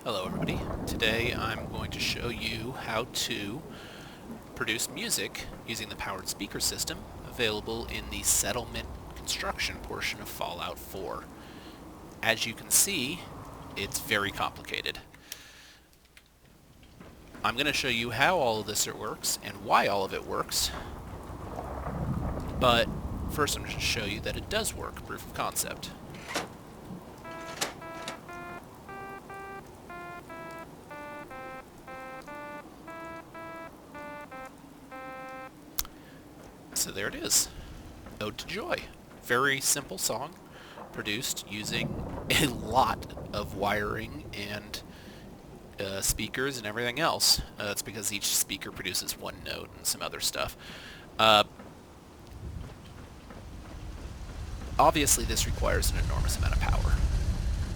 Hello everybody. Today I'm going to show you how to produce music using the powered speaker system available in the settlement construction portion of Fallout 4. As you can see, it's very complicated. I'm going to show you how all of this works and why all of it works, but first I'm going to show you that it does work, proof of concept. So there it is. Ode to Joy. Very simple song, produced using a lot of wiring and speakers and everything else. It's because each speaker produces one note and some other stuff. Obviously this requires an enormous amount of power.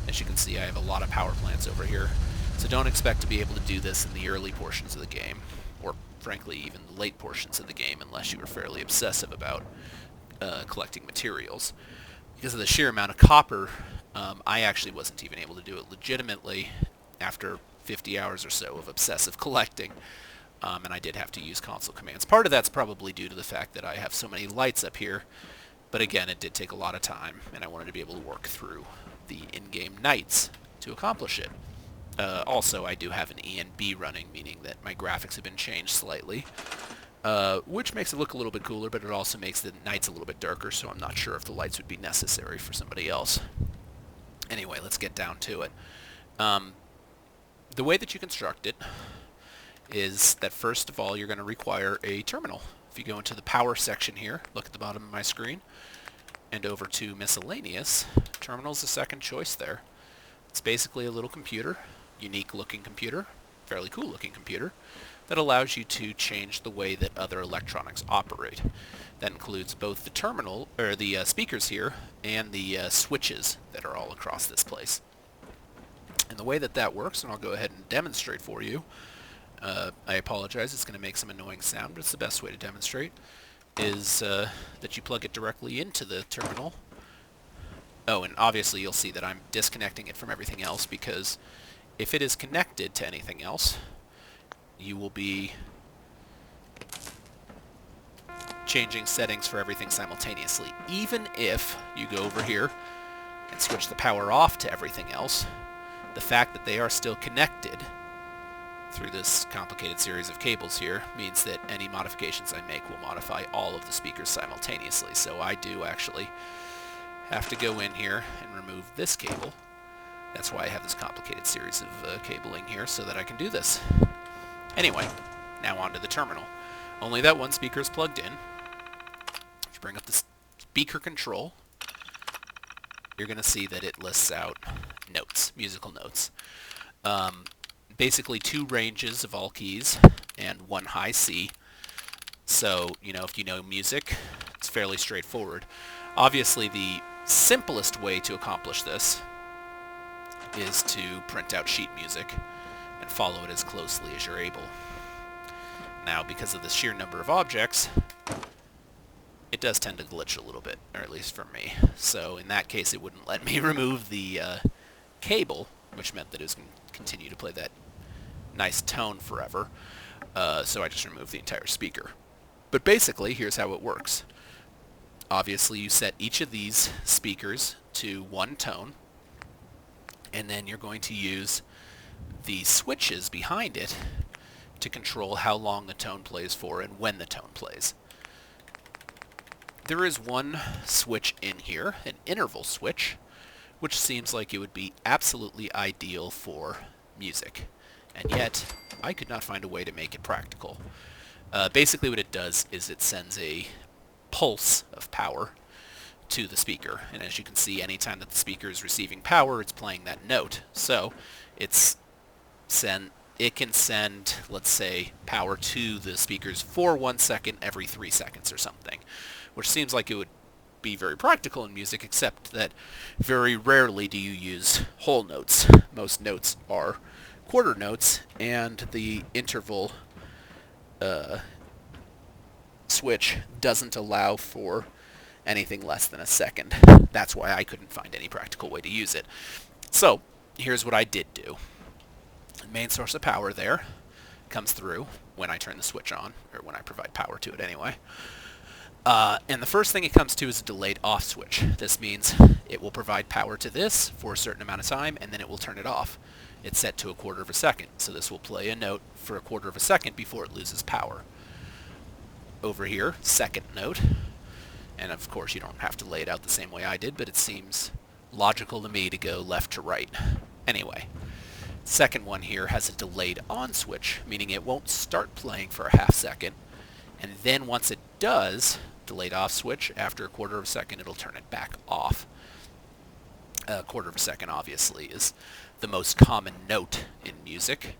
As you can see, I have a lot of power plants over here, so don't expect to be able to do this in the early portions of the game, or frankly even the late portions of the game, unless you are fairly obsessive about collecting materials. Because of the sheer amount of copper, I actually wasn't even able to do it legitimately after 50 hours or so of obsessive collecting, and I did have to use console commands. Part of that's probably due to the fact that I have so many lights up here, but again, it did take a lot of time, and I wanted to be able to work through the in-game nights to accomplish it. Also, I do have an ENB running, meaning that my graphics have been changed slightly, which makes it look a little bit cooler, but it also makes the nights a little bit darker, so I'm not sure if the lights would be necessary for somebody else. Anyway, let's get down to it. The way that you construct it is that first of all, you're going to require a terminal. If you go into the power section here, look at the bottom of my screen, and over to miscellaneous, terminal's the second choice there. It's basically a little computer, unique looking computer, fairly cool looking computer, that allows you to change the way that other electronics operate. That includes both the terminal, or the speakers here, and the switches that are all across this place. And the way that that works, and I'll go ahead and demonstrate for you, I apologize, it's going to make some annoying sound, but it's the best way to demonstrate, is that you plug it directly into the terminal. Oh, and obviously you'll see that I'm disconnecting it from everything else, because if it is connected to anything else, you will be changing settings for everything simultaneously. Even if you go over here and switch the power off to everything else, the fact that they are still connected through this complicated series of cables here means that any modifications I make will modify all of the speakers simultaneously. So I do actually have to go in here and remove this cable. That's why I have this complicated series of cabling here, so that I can do this. Anyway, now onto the terminal. Only that one speaker is plugged in. If you bring up the speaker control, you're going to see that it lists out notes, musical notes. Basically 2 ranges of all keys and 1 high C. So, if you know music, it's fairly straightforward. Obviously, the simplest way to accomplish this is to print out sheet music and follow it as closely as you're able. Now, because of the sheer number of objects, it does tend to glitch a little bit, or at least for me. So in that case, it wouldn't let me remove the cable, which meant that it was going to continue to play that nice tone forever. So I just removed the entire speaker. But basically, here's how it works. Obviously, you set each of these speakers to 1 tone, and then you're going to use the switches behind it to control how long the tone plays for and when the tone plays. There is one switch in here, an interval switch, which seems like it would be absolutely ideal for music. And yet, I could not find a way to make it practical. Basically what it does is it sends a pulse of power to the speaker. And as you can see, anytime that the speaker is receiving power, it's playing that note. So it can send, let's say, power to the speakers for 1 second every 3 seconds or something, which seems like it would be very practical in music, except that very rarely do you use whole notes. Most notes are quarter notes, and the interval switch doesn't allow for anything less than a second. That's why I couldn't find any practical way to use it. So here's what I did do. Main source of power there comes through when I turn the switch on, or when I provide power to it anyway. And the first thing it comes to is a delayed off switch. This means it will provide power to this for a certain amount of time, and then it will turn it off. It's set to 1/4 of a second, so this will play a note for 1/4 of a second before it loses power. Over here, second note, and of course you don't have to lay it out the same way I did, but it seems logical to me to go left to right. Anyway, second one here has a delayed on switch, meaning it won't start playing for a half second, and then once it does, delayed off switch, after 1/4 of a second it'll turn it back off. 1/4 of a second obviously is the most common note in music,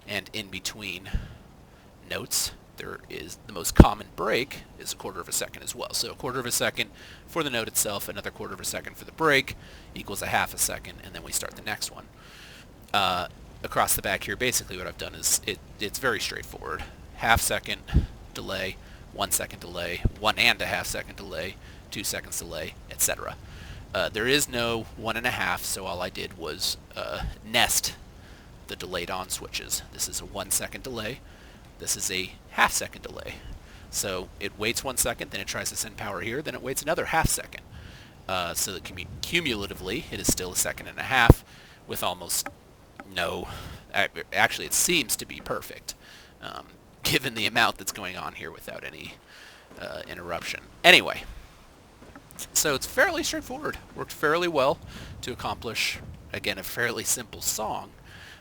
and in between notes there is the most common break is 1/4 of a second as well. So 1/4 of a second for the note itself, another 1/4 of a second for the break, equals a half a second, and then we start the next one. Across the back here, basically what I've done is it's very straightforward. Half second delay, 1 second delay, 1.5 second delay, 2 seconds delay, etc. There is no 1.5, so all I did was nest the delayed on switches. This is a 1 second delay. This is a half second delay. So it waits 1 second, then it tries to send power here, then it waits another half second. So that cumulatively, it is still 1.5 seconds with almost no... Actually, it seems to be perfect, given the amount that's going on here without any interruption. Anyway, so it's fairly straightforward. Worked fairly well to accomplish, again, a fairly simple song.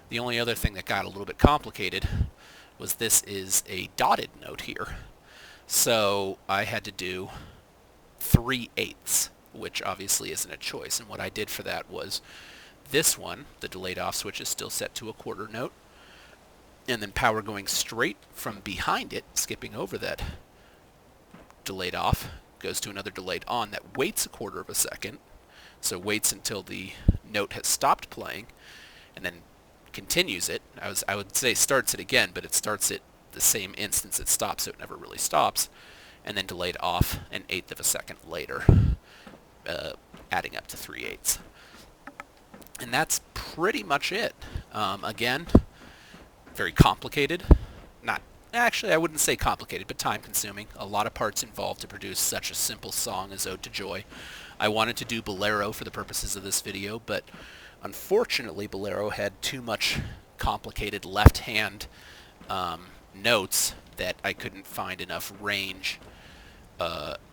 The only other thing that got a little bit complicated was this is a dotted note here. So I had to do 3/8, which obviously isn't a choice. And what I did for that was this one, the delayed off switch, is still set to a 1/4 note. And then power going straight from behind it, skipping over that delayed off, goes to another delayed on that waits 1/4 of a second. So waits until the note has stopped playing, and then continues it. I would say starts it again, but it starts it the same instance it stops, so it never really stops. And then delayed off 1/8 of a second later, adding up to 3/8. And that's pretty much it. Again, very complicated. Not actually, I wouldn't say complicated, but time-consuming. A lot of parts involved to produce such a simple song as Ode to Joy. I wanted to do Bolero for the purposes of this video, but unfortunately Bolero had too much complicated left-hand notes that I couldn't find enough range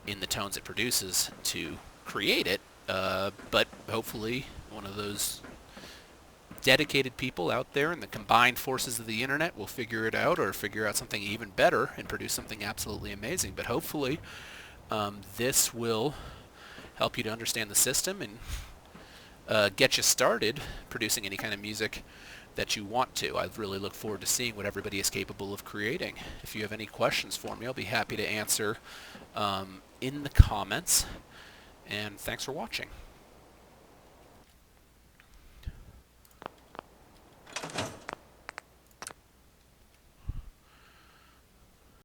in the tones it produces to create it, but hopefully one of those dedicated people out there in the combined forces of the internet will figure it out, or figure out something even better and produce something absolutely amazing. But hopefully this will help you to understand the system and get you started producing any kind of music that you want to. I really look forward to seeing what everybody is capable of creating. If you have any questions for me, I'll be happy to answer in the comments. And thanks for watching.